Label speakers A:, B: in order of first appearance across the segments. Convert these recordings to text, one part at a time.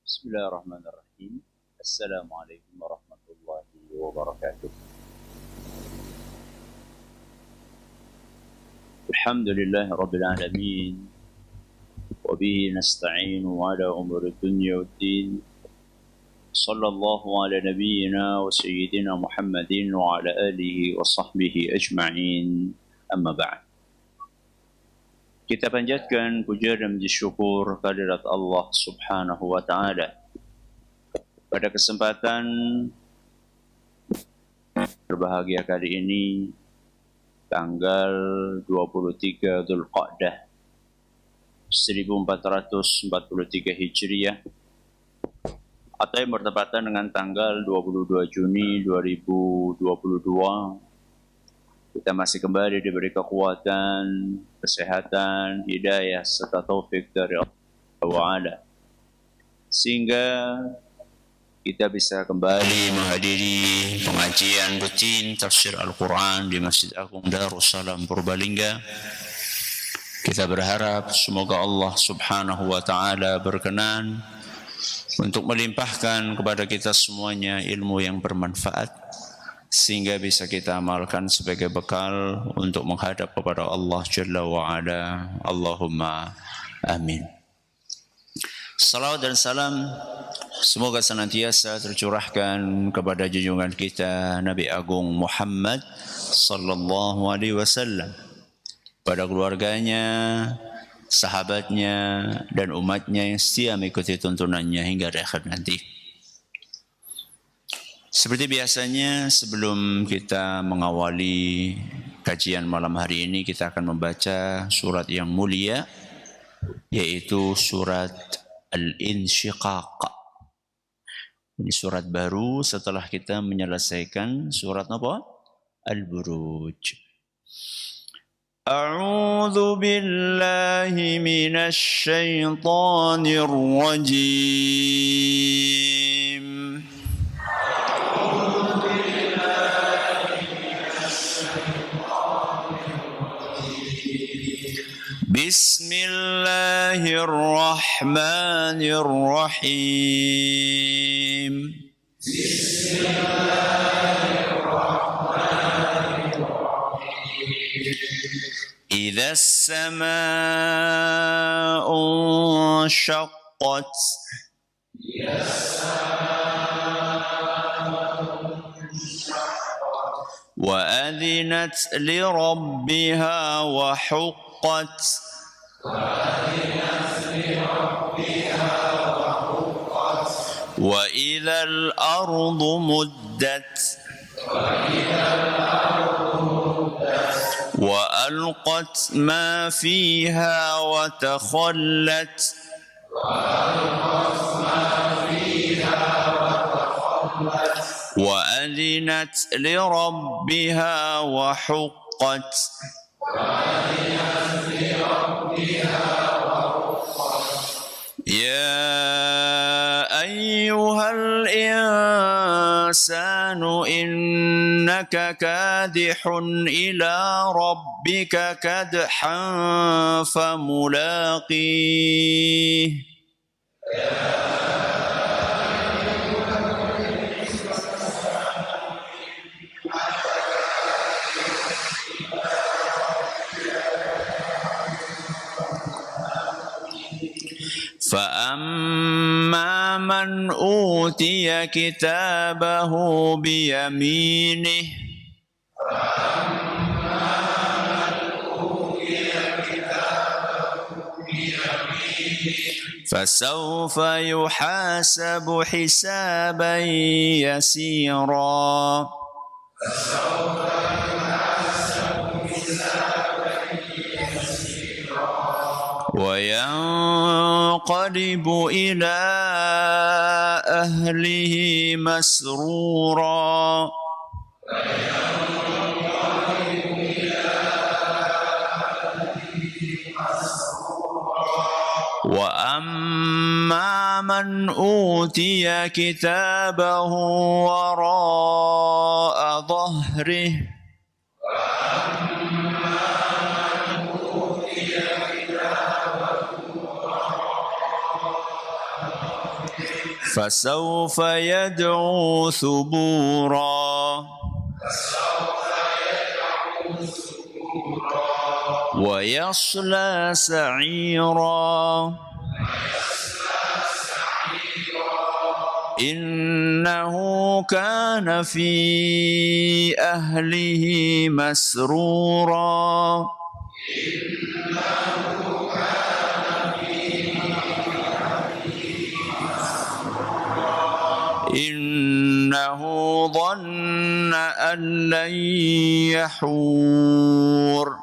A: بسم الله الرحمن الرحيم. السلام عليكم ورحمة الله وبركاته. الحمد لله رب العالمين، وبه نستعين على أمور الدنيا والدين. صلى الله على نبينا وسيدنا محمد وعلى آله وصحبه أجمعين. أما بعد. Kita panjatkan puja dan puji syukur kehadirat Allah Subhanahu wa taala. Pada kesempatan berbahagia kali ini, tanggal 23 Dzulqa'dah 1443 Hijriah, atau yang bertepatan dengan tanggal 22 Juni 2022, kita masih kembali diberi kekuatan, kesehatan, hidayah, serta taufik dari Allah Ta'ala, sehingga kita bisa kembali menghadiri pengajian rutin tafsir Al-Quran di Masjid Agung Darussalam Purbalingga. Kita berharap semoga Allah Subhanahu wa Ta'ala berkenan untuk melimpahkan kepada kita semuanya ilmu yang bermanfaat, sehingga bisa kita amalkan sebagai bekal untuk menghadap kepada Allah Jalla wa'ala. Allahumma amin. Salawat dan salam semoga senantiasa tercurahkan kepada junjungan kita Nabi Agung Muhammad sallallahu alaihi wasallam, pada keluarganya, sahabatnya, dan umatnya yang setia mengikuti tuntunannya hingga akhir nanti. Seperti biasanya, sebelum kita mengawali kajian malam hari ini, kita akan membaca surat yang mulia, yaitu surat Al-Insyiqaq. Ini surat baru setelah kita menyelesaikan surat apa? Al-Buruj. A'udzu billahi minasy syaithanir rajim. Bismillahirrahmanirrahim. Idza as-samaa'u shaqqat wa adhinat li rabbiha wa huqqat wa idhal ardu muddat wa alqat ma fiha wa takhallat wa adhinat li rabbiha wa huqqat. يا أيها الإنسان إنك كادح إلى ربك كدحا فملاقيه فأما من أوتي كتابه بيمينه فسوف يحاسب حسابا يسيرا وينقلب إلى أهله مسرورا وأما من أوتي كتابه وراء ظهره فسوف يدعو ثبورا ويصلى سعيرا إنه كان في أهله مسرورا إنه ظن أن لن يحور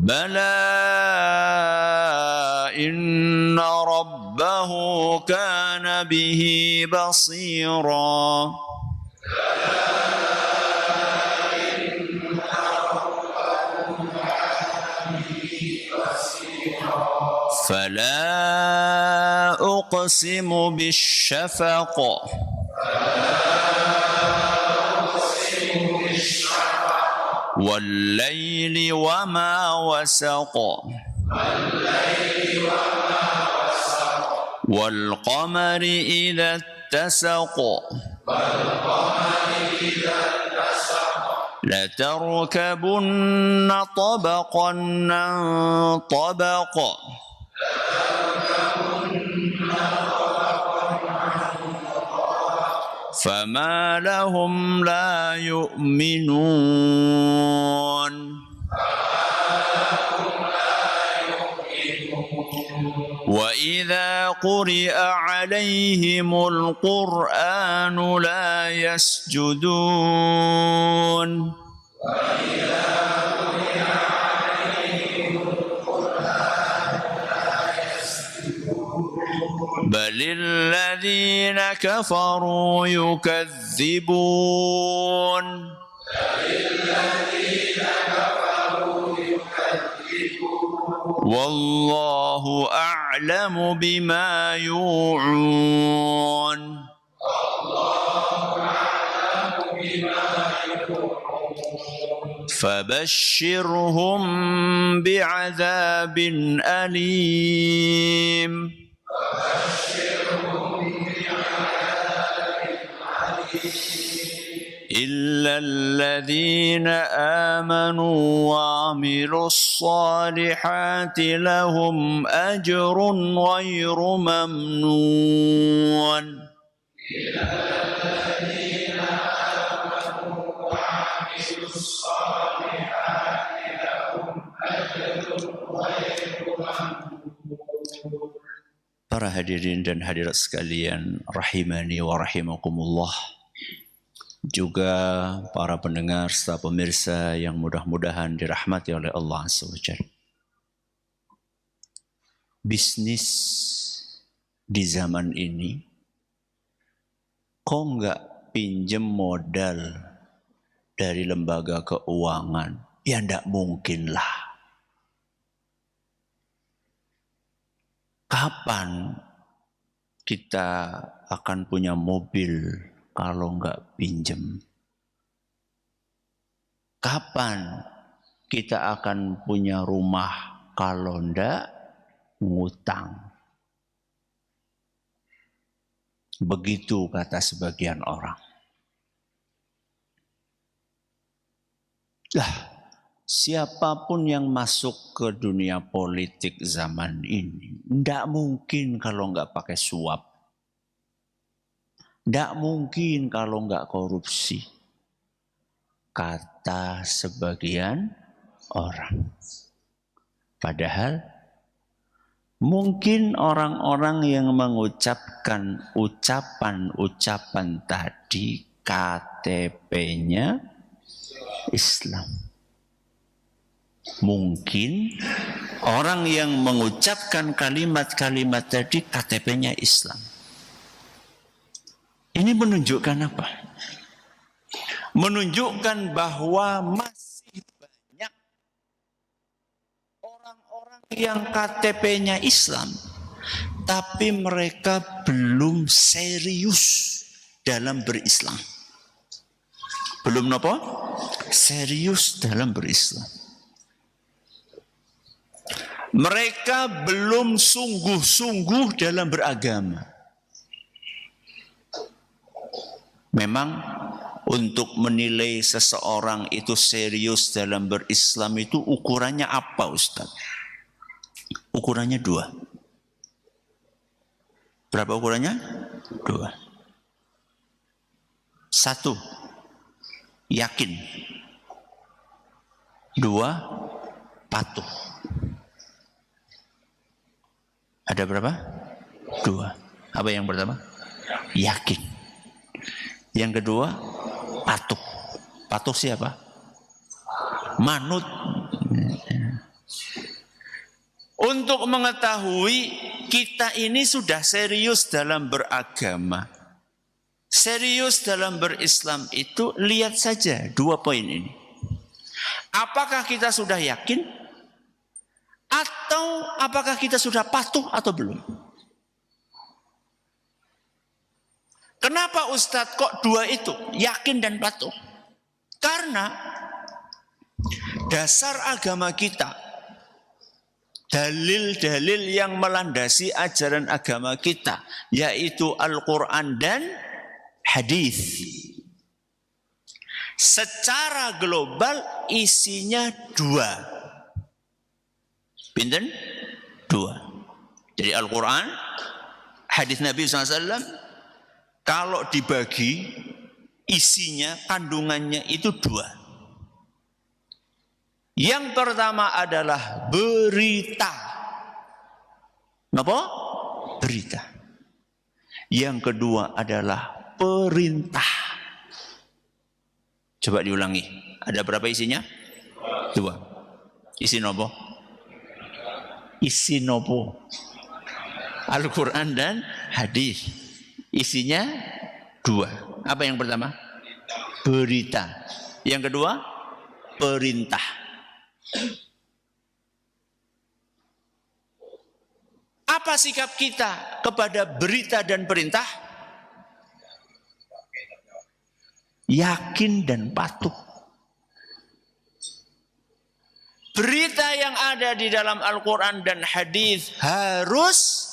A: بلى إن ربه كان به بصيرا فلا أقسم بالشفق والليل وما وسق والقمر إذا اتسق لتركبن طبقا عن طبق فما لهم لا يؤمنون وإذا قرئ عليهم القرآن لا يسجدون بل الذين كفروا يكذبون والله أعلم بما يوعون فبشرهم بعذاب أليم إلا الذين آمنوا وعملوا الصالحات لهم أجر غير ممنون Para hadirin dan hadirat sekalian, rahimani wa rahimakumullah. Juga para pendengar serta pemirsa yang mudah-mudahan dirahmati oleh Allah SWT. Bisnis di zaman ini, kok nggak pinjem modal dari lembaga keuangan? Ya ndak mungkin lah. Kapan kita akan punya mobil kalau nggak pinjem? Kapan kita akan punya rumah kalau ndak ngutang? Begitu kata sebagian orang. Lah, siapapun yang masuk ke dunia politik zaman ini, ndak mungkin kalau nggak pakai suap. Ndak mungkin kalau nggak korupsi. Kata sebagian orang. Padahal mungkin orang-orang yang mengucapkan ucapan-ucapan tadi KTP-nya Islam. Mungkin orang yang mengucapkan kalimat-kalimat tadi KTP-nya Islam. Ini menunjukkan apa? Menunjukkan bahwa masih banyak orang-orang yang KTP-nya Islam, tapi mereka belum serius dalam berislam. Belum apa? Serius dalam berislam. Mereka belum sungguh-sungguh dalam beragama. Memang untuk menilai seseorang itu serius dalam berislam itu ukurannya apa, Ustaz? Ukurannya 2. Berapa ukurannya? 2. 1, yakin. 2, patuh. Ada berapa? 2. Apa yang pertama? Yakin. Yang kedua, patuh. Patuh siapa? Manut. Untuk mengetahui kita ini sudah serius dalam beragama, serius dalam berislam itu, lihat saja 2 poin ini. Apakah kita sudah yakin? Atau apakah kita sudah patuh atau belum? Kenapa Ustadz kok 2 itu, yakin dan patuh? Karena dasar agama kita, dalil-dalil yang melandasi ajaran agama kita, yaitu Al-Quran dan hadis, secara global isinya 2. Pinten? 2. Jadi Al-Quran, hadis Nabi SAW, kalau dibagi isinya, kandungannya itu 2. Yang pertama adalah berita. Apa? Berita. Yang kedua adalah perintah. Coba diulangi. Ada berapa isinya? 2. Isi nopo? Isi nopo? Al-Quran dan hadis. Isinya 2. Apa yang pertama? Berita. Yang kedua? Perintah. Apa sikap kita kepada berita dan perintah? Yakin dan patuh. Berita yang ada di dalam Al-Quran dan hadis harus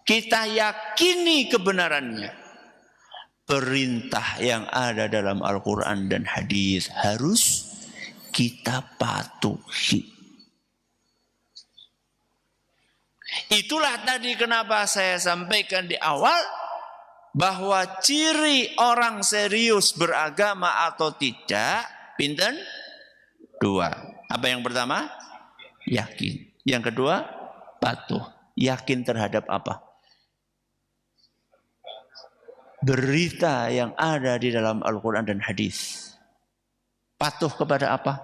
A: kita yakini kebenarannya. Perintah yang ada dalam Al-Quran dan hadis harus kita patuhi. Itulah tadi kenapa saya sampaikan di awal bahwa ciri orang serius beragama atau tidak, pinten? 2. Apa yang pertama? Yakin. Yang kedua, patuh. Yakin terhadap apa? Berita yang ada di dalam Al-Quran dan hadis. Patuh kepada apa?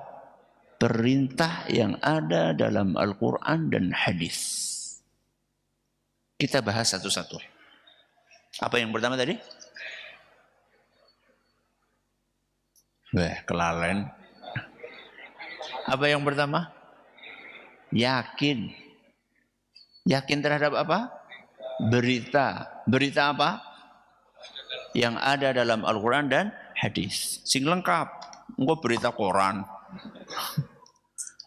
A: Perintah yang ada dalam Al-Quran dan hadis. Kita bahas satu-satu. Apa yang pertama tadi? Kelalen. Apa yang pertama? Yakin. Yakin terhadap apa? Berita. Berita apa? Yang ada dalam Al-Quran dan hadis. Sing lengkap. Engkau berita koran.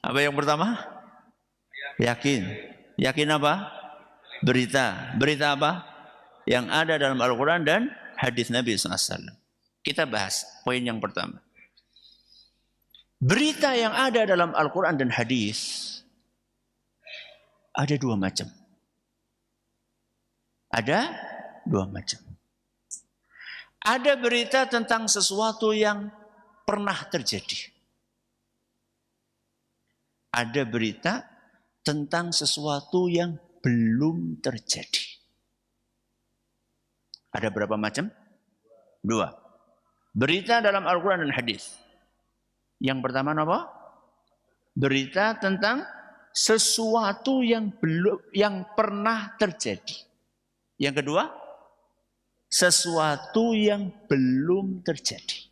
A: Apa yang pertama? Yakin. Yakin apa? Berita. Berita apa? Yang ada dalam Al-Quran dan hadis Nabi SAW. Kita bahas poin yang pertama. Berita yang ada dalam Al-Quran dan hadis ada 2 macam. Ada 2 macam. Ada berita tentang sesuatu yang pernah terjadi. Ada berita tentang sesuatu yang belum terjadi. Ada berapa macam? 2. Berita dalam Al-Quran dan hadis. Yang pertama apa? Berita tentang sesuatu yang pernah terjadi. Yang kedua, sesuatu yang belum terjadi.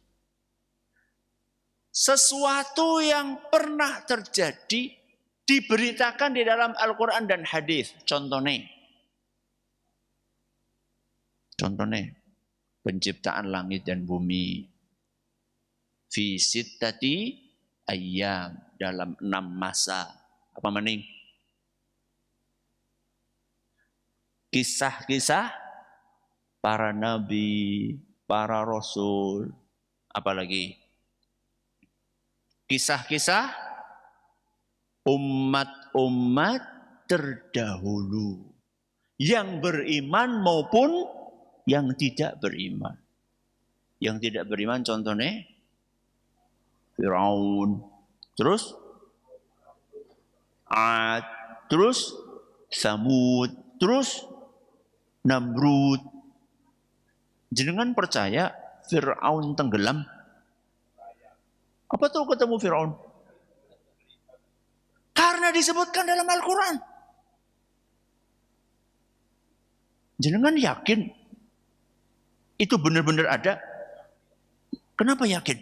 A: Sesuatu yang pernah terjadi diberitakan di dalam Al-Quran dan hadis. Contohnya penciptaan langit dan bumi. Fi sittati ayyam, dalam 6 masa. Apa maning? Kisah-kisah para nabi, para rasul, apalagi kisah-kisah umat-umat terdahulu yang beriman maupun yang tidak beriman. Yang tidak beriman contohnya Firaun, terus Ad, terus Samud, terus Namrud. Jenengan percaya Firaun tenggelam? Apa tuh ketemu Firaun? Karena disebutkan dalam Al-Quran. Jenengan yakin itu benar-benar ada? Kenapa yakin?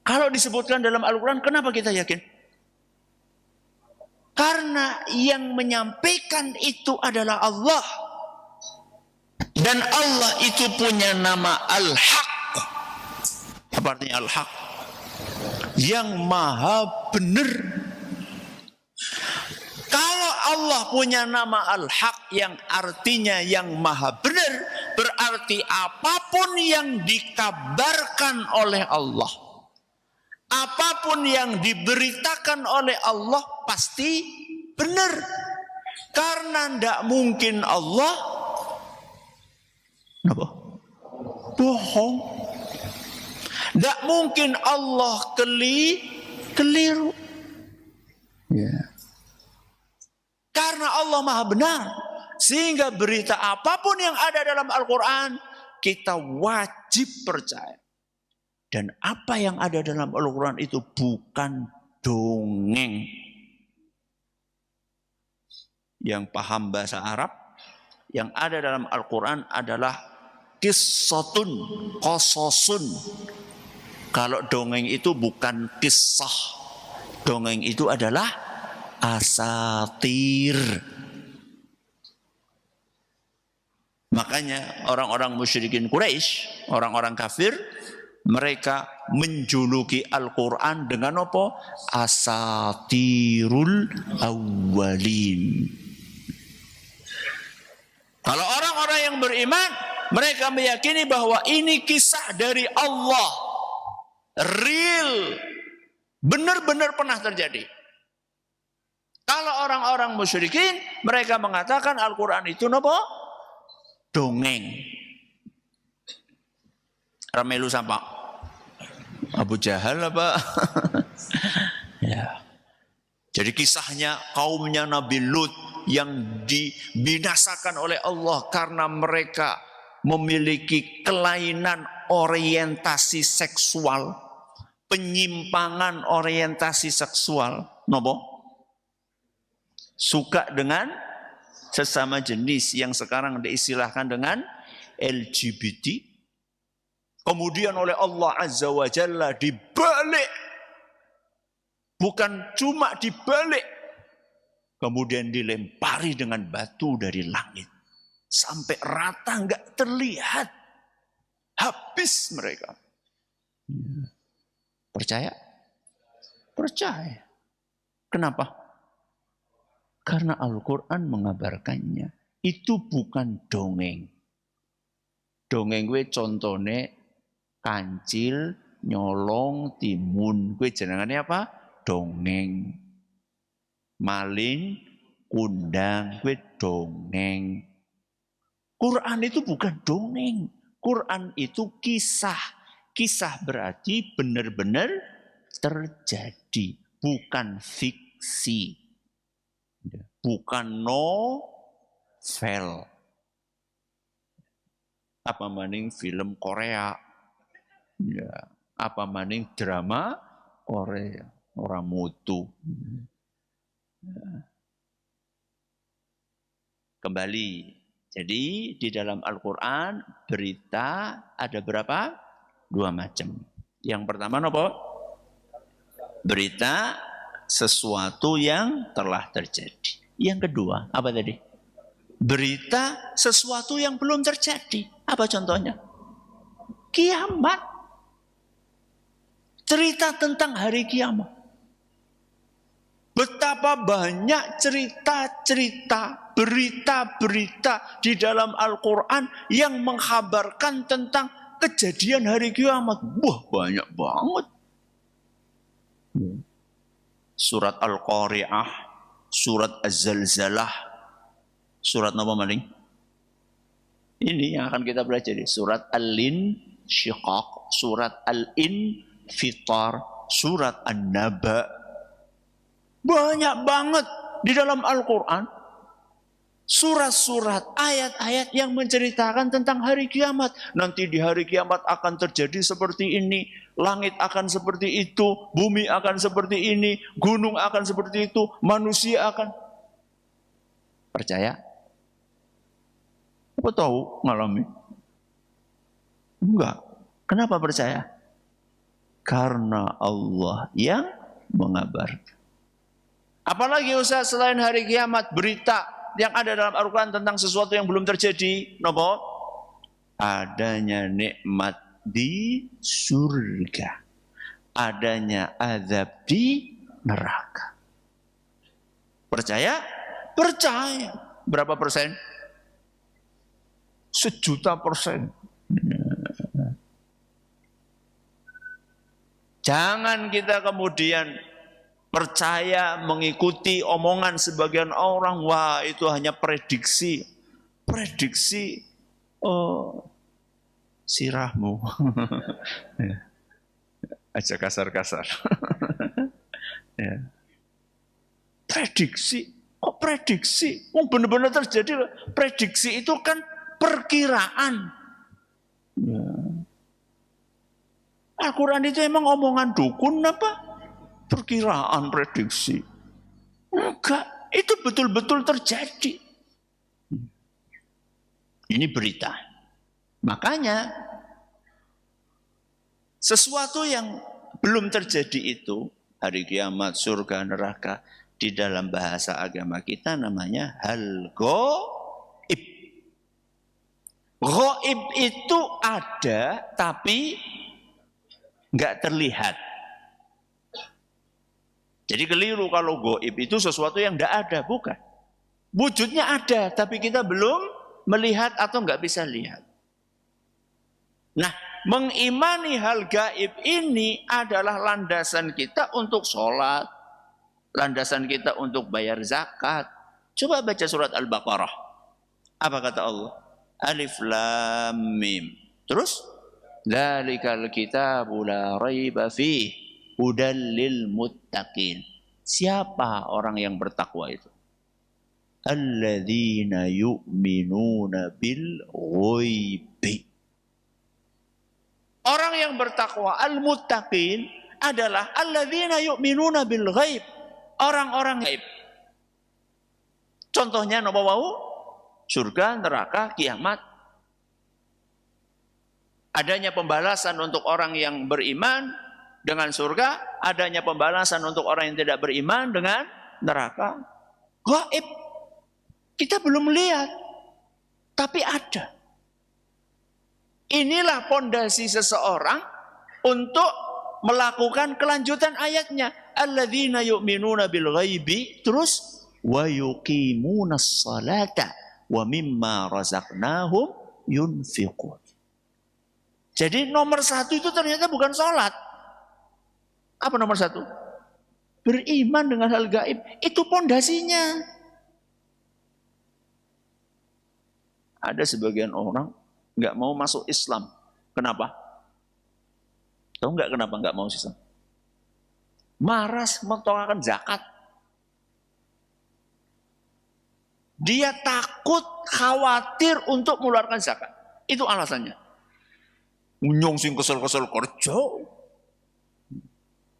A: Kalau disebutkan dalam Al-Quran, kenapa kita yakin? Karena yang menyampaikan itu adalah Allah. Dan Allah itu punya nama Al-Haq. Apa artinya Al-Haq? Yang maha benar. Kalau Allah punya nama Al-Haq yang artinya yang maha benar, berarti apapun yang dikabarkan oleh Allah, apapun yang diberitakan oleh Allah pasti benar. Karena tidak mungkin Allah apa? Bohong. Tidak mungkin Allah keliru. Ya. Karena Allah maha benar. Sehingga berita apapun yang ada dalam Al-Quran, kita wajib percaya. Dan apa yang ada dalam Al-Quran itu bukan dongeng. Yang paham bahasa Arab, yang ada dalam Al-Quran adalah qissatun, qasasun. Kalau dongeng itu bukan kisah. Dongeng itu adalah asatir. Makanya orang-orang musyrikin Quraisy, orang-orang kafir, mereka menjuluki Al-Quran dengan apa? Asatirul awwalin. Kalau orang-orang yang beriman, mereka meyakini bahwa ini kisah dari Allah. Real. Benar-benar pernah terjadi. Kalau orang-orang musyrikin, mereka mengatakan Al-Quran itu apa? Dongeng. Ramelu siapa? Abu Jahal apa? Ya. Jadi kisahnya kaumnya Nabi Lut yang dibinasakan oleh Allah karena mereka memiliki kelainan orientasi seksual, penyimpangan orientasi seksual, nopo? Suka dengan sesama jenis yang sekarang diistilahkan dengan LGBT. Kemudian oleh Allah Azza wa Jalla dibalik. Bukan cuma dibalik. Kemudian dilempari dengan batu dari langit. Sampai rata enggak terlihat. Habis mereka. Percaya? Percaya. Kenapa? Karena Al-Quran mengabarkannya. Itu bukan dongeng. Dongeng gue contohnya kancil, nyolong, timun. Gue jenengannya apa? Dongeng. Maling, kundang. Gue dongeng. Quran itu bukan dongeng. Quran itu kisah. Kisah berarti benar-benar terjadi. Bukan fiksi. Bukan novel. Apa maning film Korea. Ya, apa maning drama Korea. Orang mutu. Ya. Kembali. Jadi di dalam Al-Quran berita ada berapa? 2 macam. Yang pertama apa? Berita sesuatu yang telah terjadi. Yang kedua, apa tadi? Berita sesuatu yang belum terjadi. Apa contohnya? Kiamat. Cerita tentang hari kiamat. Betapa banyak cerita-cerita, berita-berita di dalam Al-Quran yang menghabarkan tentang kejadian hari kiamat. Wah, banyak banget. Surat Al-Qari'ah, surat Az-Zalzalah, surat apa maning? Ini yang akan kita belajar. Surat Al-Insyiqaq, surat Al-Infitar, surat An-Naba. Banyak banget di dalam Al-Quran. Surat-surat, ayat-ayat yang menceritakan tentang hari kiamat. Nanti di hari kiamat akan terjadi seperti ini. Langit akan seperti itu. Bumi akan seperti ini. Gunung akan seperti itu. Manusia akan. Percaya? Apa tahu ngalami? Enggak. Kenapa percaya? Karena Allah yang mengabarkan. Apalagi Ustaz selain hari kiamat, berita yang ada dalam Al-Quran tentang sesuatu yang belum terjadi. Nopo? Adanya nikmat di surga. Adanya azab di neraka. Percaya? Percaya. Berapa persen? 1.000.000%. Jangan kita kemudian percaya mengikuti omongan sebagian orang. Wah, itu hanya prediksi. Prediksi. Oh, sirahmu. Aja kasar-kasar. Ya. Prediksi. Kok prediksi? Oh, benar-benar terjadi. Prediksi itu kan perkiraan. Ya. Al-Quran itu emang omongan dukun apa? Perkiraan, prediksi. Enggak, itu betul-betul terjadi. Ini berita. Makanya sesuatu yang belum terjadi itu, hari kiamat, surga, neraka, di dalam bahasa agama kita namanya hal ghaib. Ghaib itu ada tapi enggak terlihat. Jadi keliru kalau gaib itu sesuatu yang tidak ada, bukan. Wujudnya ada, tapi kita belum melihat atau nggak bisa lihat. Nah, mengimani hal gaib ini adalah landasan kita untuk sholat, landasan kita untuk bayar zakat. Coba baca surat Al-Baqarah. Apa kata Allah? Alif Lam Mim. Terus, dzalikal kitabu la raiba fihi hudal lil muttaqin. Siapa orang yang bertakwa itu? Alladzina yu'minuna bil ghaibi. Orang yang bertakwa, al-muttaqin, adalah alladzina yu'minuna bil ghaib. Orang-orang gaib. Contohnya napa wau? Surga, neraka, kiamat. Adanya pembalasan untuk orang yang beriman dengan surga, adanya pembalasan untuk orang yang tidak beriman dengan neraka. Gaib. Kita belum lihat, tapi ada. Inilah pondasi seseorang untuk melakukan kelanjutan ayatnya. Alladzina yu'minuna bil ghaibi, terus wa yuqimunas salata wa mimma razaqnahum yunfiqun. Jadi nomor satu itu ternyata bukan sholat. Apa nomor satu? Beriman dengan hal gaib. Itu pondasinya. Ada sebagian orang nggak mau masuk Islam. Kenapa? Tahu nggak kenapa nggak mau Islam? Maras mengeluarkan zakat. Dia takut, khawatir untuk mengeluarkan zakat. Itu alasannya. Nyong sing kesel-kesel kerja.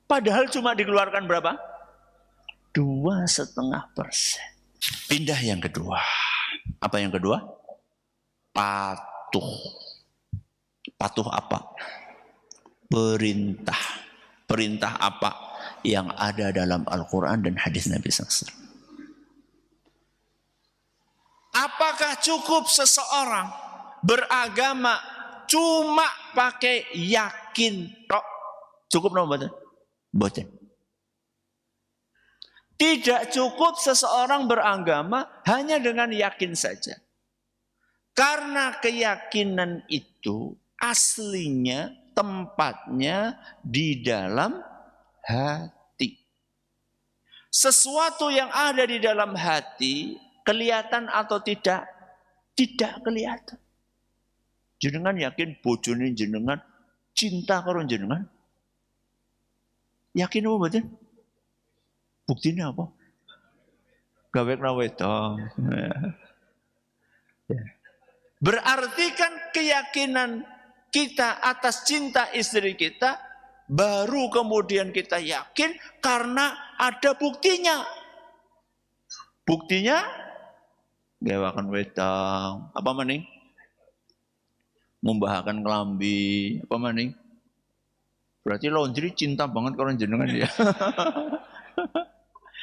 A: Padahal cuma dikeluarkan berapa? 2,5%. Pindah yang kedua. Apa yang kedua? Patuh. Patuh apa? Perintah. Perintah apa yang ada dalam Al-Quran dan hadis Nabi SAW. Apakah cukup seseorang beragama cuma pakai yakin tok? Cukup nomor boten? Tidak cukup seseorang beragama hanya dengan yakin saja. Karena keyakinan itu aslinya, tempatnya di dalam hati. Sesuatu yang ada di dalam hati, kelihatan atau tidak? Tidak kelihatan. Jenengan yakin bojone jenengan cinta karo jenengan? Yakin apa betul? Buktinya apa? Gawe wedok. Berarti kan keyakinan kita atas cinta istri kita baru kemudian kita yakin karena ada buktinya. Buktinya gawakan wedok. Apa maning? Membahakan kelambi. Apa maning? Berarti laundry cinta banget kalau jenengan ya.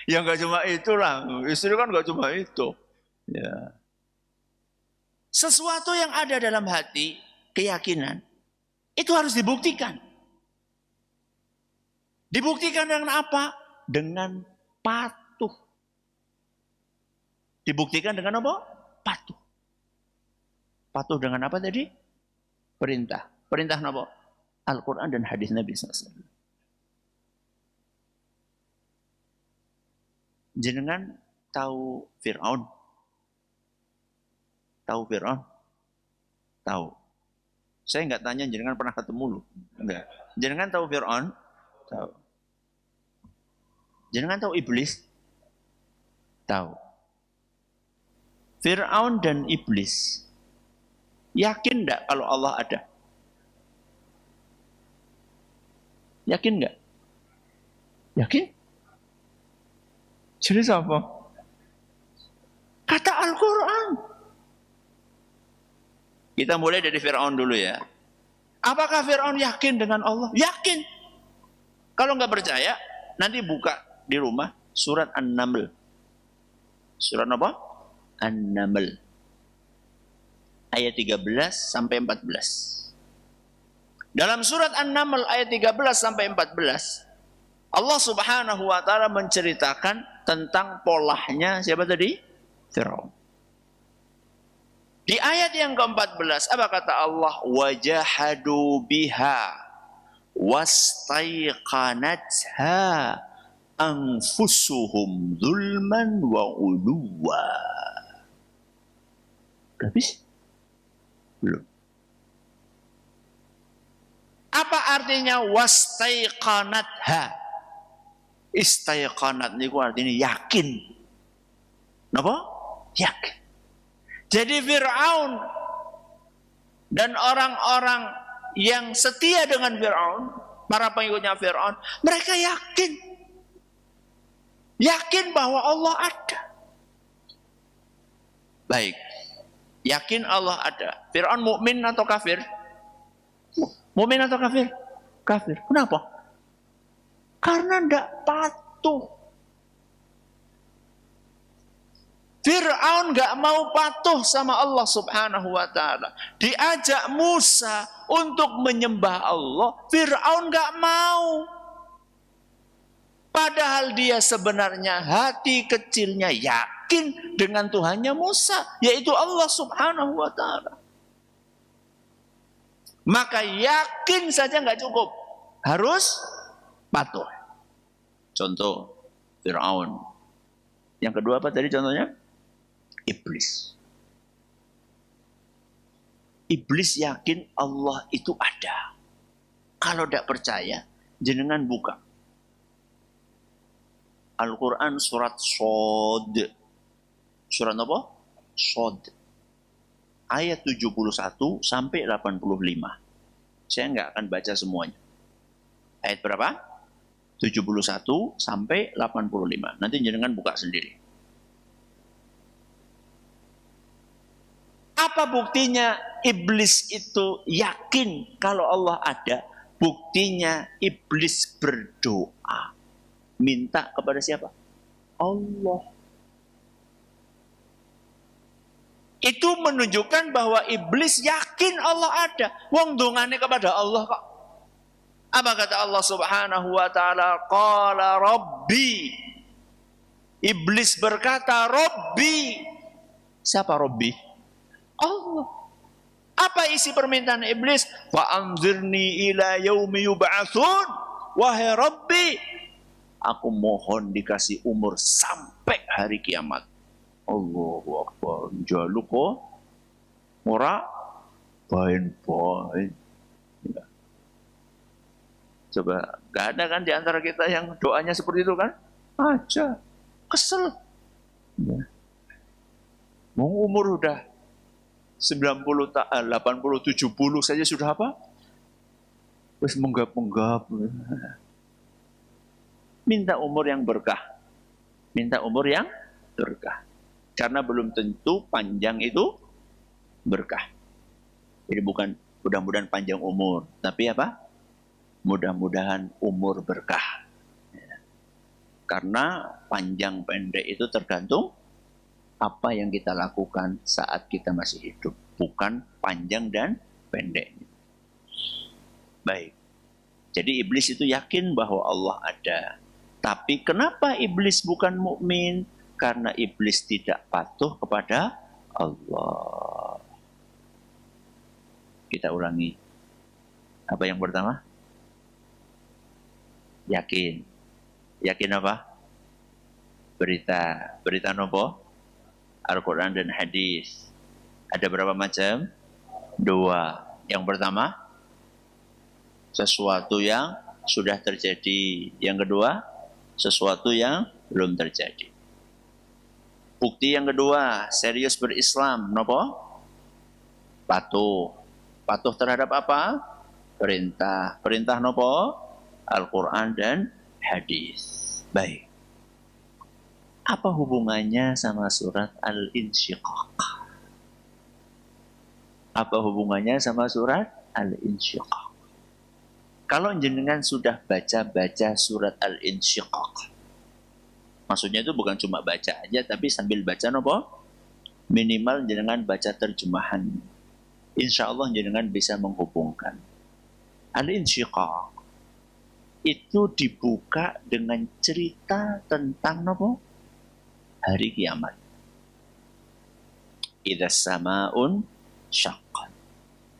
A: Ya nggak cuma itulah, istri kan nggak cuma itu. Ya. Sesuatu yang ada dalam hati, keyakinan, itu harus dibuktikan. Dibuktikan dengan apa? Dengan patuh. Dibuktikan dengan apa? Patuh. Patuh dengan apa tadi? Perintah. Perintah apa? Al-Quran dan hadis Nabi SAW. Jenengan tahu Fir'aun? Tahu Fir'aun? Tahu. Saya nggak tanya jenengan pernah ketemu lu. Enggak. Jenengan tahu Fir'aun? Tahu. Jenengan tahu iblis? Tahu. Fir'aun dan iblis. Yakin enggak kalau Allah ada? Yakin enggak? Yakin? Serius apa? Kata Al-Quran. Kita mulai dari Fir'aun dulu ya. Apakah Fir'aun yakin dengan Allah? Yakin. Kalau nggak percaya, nanti buka di rumah surat An-Naml. Surat apa? An-Naml. Ayat 13 sampai 14. Dalam surat An-Naml ayat 13 sampai 14, Allah Subhanahu wa taala menceritakan tentang polahnya siapa tadi? Fir'aun. Di ayat yang ke-14 apa kata Allah? Wajahadu biha wastaiqanatha anfusuhum zulman wa uluwa. Habis? Belum. Apa artinya wastaiqanatha? Istaiqanat niku artinya yakin. Napa? Yakin. Jadi Fir'aun dan orang-orang yang setia dengan Fir'aun, para pengikutnya Fir'aun, mereka yakin. Yakin bahwa Allah ada. Baik. Yakin Allah ada. Fir'aun mukmin atau kafir? Mukmin atau kafir? Kafir. Kenapa? Karena tidak patuh. Fir'aun nggak mau patuh sama Allah Subhanahu wa taala. Diajak Musa untuk menyembah Allah, Fir'aun nggak mau. Padahal dia sebenarnya hati kecilnya yakin dengan Tuhannya Musa, yaitu Allah Subhanahu wa taala. Maka yakin saja nggak cukup, harus patuh. Contoh Fir'aun. Yang kedua apa tadi contohnya? Iblis. Iblis yakin Allah itu ada. Kalau tidak percaya, jenengan buka Al-Quran surat Shod. Surat apa? Shod. Ayat 71 sampai 85. Saya nggak akan baca semuanya. Ayat berapa? 71 sampai 85. Nanti jenengan buka sendiri. Apa buktinya iblis itu yakin kalau Allah ada? Buktinya iblis berdoa. Minta kepada siapa? Allah. Itu menunjukkan bahwa iblis yakin Allah ada. Wong dongane kepada Allah kok. Apa kata Allah Subhanahu wa taala? Qala Rabbi Iblis berkata, Robbi. Siapa Robbi? Allah. Apa isi permintaan iblis? Fa'anzirni ila yaumi yub'atsun. Wahai Robbi, aku mohon dikasih umur sampai hari kiamat. Allahu Akbar. Jaluk kok ora bain-bain. Ya. Coba, gak ada kan di antara kita yang doanya seperti itu kan? Aja. Kesel. Ya. Mau umur udah 90, 80, 70 saja sudah apa? Wis menggap-menggap. Minta umur yang berkah. Minta umur yang berkah. Karena belum tentu panjang itu berkah. Jadi bukan mudah-mudahan panjang umur, tapi apa? Mudah-mudahan umur berkah. Karena panjang pendek itu tergantung apa yang kita lakukan saat kita masih hidup. Bukan panjang dan pendek. Baik. Jadi iblis itu yakin bahwa Allah ada. Tapi kenapa iblis bukan mukmin? Karena iblis tidak patuh kepada Allah. Kita ulangi. Apa yang pertama? Yakin. Yakin apa? Berita. Berita nopo? Al-Quran dan hadis. Ada berapa macam? 2. Yang pertama, sesuatu yang sudah terjadi. Yang kedua, sesuatu yang belum terjadi. Bukti yang kedua, serius berislam. Nopo? Patuh. Patuh terhadap apa? Perintah. Perintah nopo? Al-Quran dan hadis. Baik. Apa hubungannya sama surat Al-Insyiqaq? Apa hubungannya sama surat Al-Insyiqaq? Kalau jenengan sudah baca-baca surat Al-Insyiqaq, maksudnya itu bukan cuma baca aja, tapi sambil baca nopo? Minimal jenengan baca terjemahan. Insya Allah jenengan bisa menghubungkan. Al-Insyiqaq itu dibuka dengan cerita tentang nopo? Hari kiamat. Idza samaun syaqqat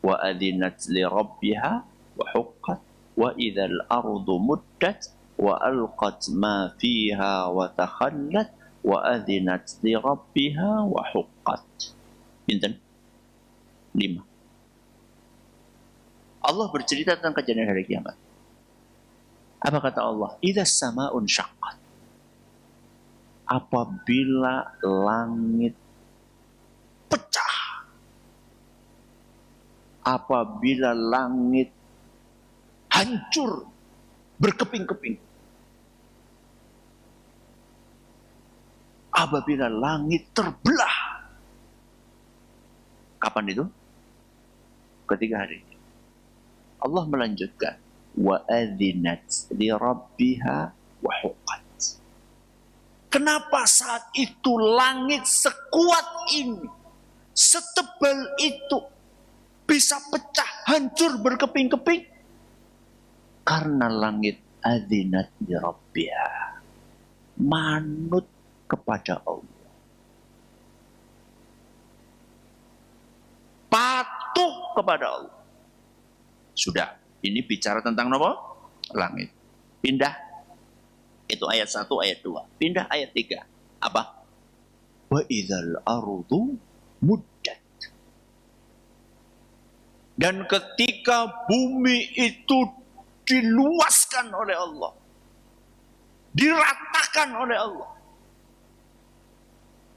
A: wa adzinat li rabbiha wa huqqat wa idzal ardu muddat wa alqat ma fiha wa takhallat wa adzinat li rabbiha wa huqqat. Pinten? 5. Allah bercerita tentang kejadian hari kiamat. Apa kata Allah? Idza samaun syaqqat. Apabila langit pecah, apabila langit hancur, berkeping-keping, apabila langit terbelah. Kapan itu? Ketika hari ini. Allah melanjutkan, wa adzinat li rabbiha wa huqqat. Kenapa saat itu langit sekuat ini, setebal itu, bisa pecah, hancur, berkeping-keping? Karena langit adzinat li rabbiha, manut kepada Allah, patuh kepada Allah. Sudah, ini bicara tentang apa? Langit. Pindah. Itu ayat 1, ayat 2. Pindah ayat 3. Apa? Wa idzal ardu muddat. Dan ketika bumi itu diluaskan oleh Allah, diratakan oleh Allah,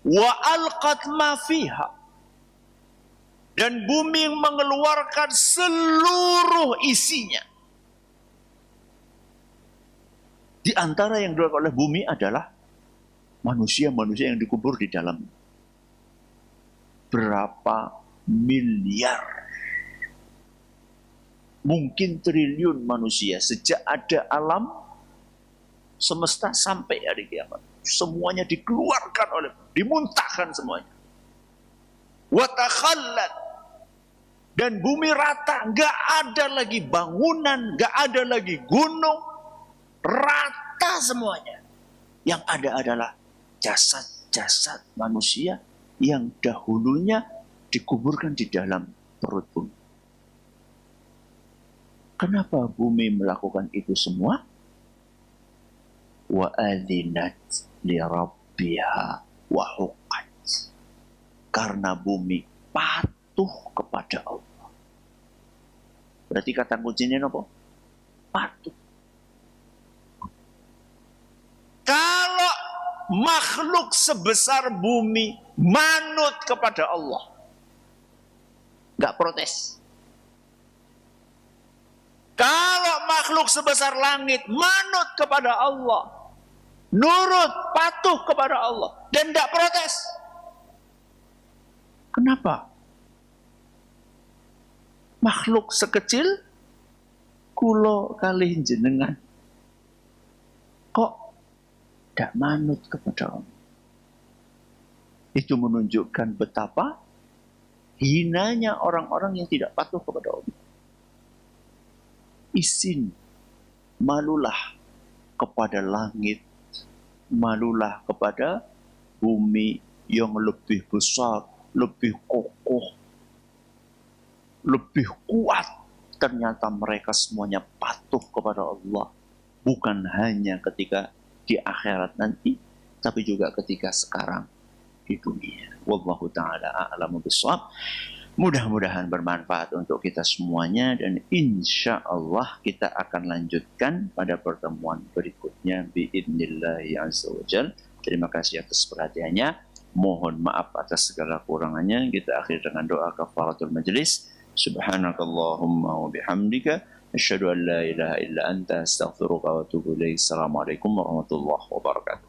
A: wa alqat ma fiha, dan bumi mengeluarkan seluruh isinya. Di antara yang dikeluarkan oleh bumi adalah manusia-manusia yang dikubur di dalam. Berapa miliar, mungkin triliun manusia sejak ada alam semesta sampai hari kiamat. Semuanya dikeluarkan oleh, dimuntahkan semuanya. Wa takhallat, dan bumi rata, nggak ada lagi bangunan, nggak ada lagi gunung, rata semuanya. Yang ada adalah jasad-jasad manusia yang dahulunya dikuburkan di dalam perut bumi. Kenapa bumi melakukan itu semua? Wa adzinat li rabbiha wa huqqat. Karena bumi patuh kepada Allah. Berarti kata kuncinya apa? Patuh. Kalau makhluk sebesar bumi manut kepada Allah, nggak protes. Kalau makhluk sebesar langit manut kepada Allah, nurut, patuh kepada Allah, dan tidak protes. Kenapa? Makhluk sekecil, kulo kali jenengan, kok tidak manut kepada Allah? Itu menunjukkan betapa hinanya orang-orang yang tidak patuh kepada Allah. Izin, malulah kepada langit, malulah kepada bumi yang lebih besar, lebih kokoh, lebih kuat. Ternyata mereka semuanya patuh kepada Allah. Bukan hanya ketika di akhirat nanti, tapi juga ketika sekarang di dunia. Wallahu ta'ala a'lamu bishawab. Mudah-mudahan bermanfaat untuk kita semuanya, dan insya Allah kita akan lanjutkan pada pertemuan berikutnya biidnillahi azza wa jal. Terima kasih atas perhatiannya. Mohon maaf atas segala kurangannya. Kita akhiri dengan doa kafaratul majlis. Subhanakallahumma wa bihamdika asyhadu an la ilaha illa anta astaghfiruka wa atubu ilaik. Assalamualaikum warahmatullahi wabarakatuh.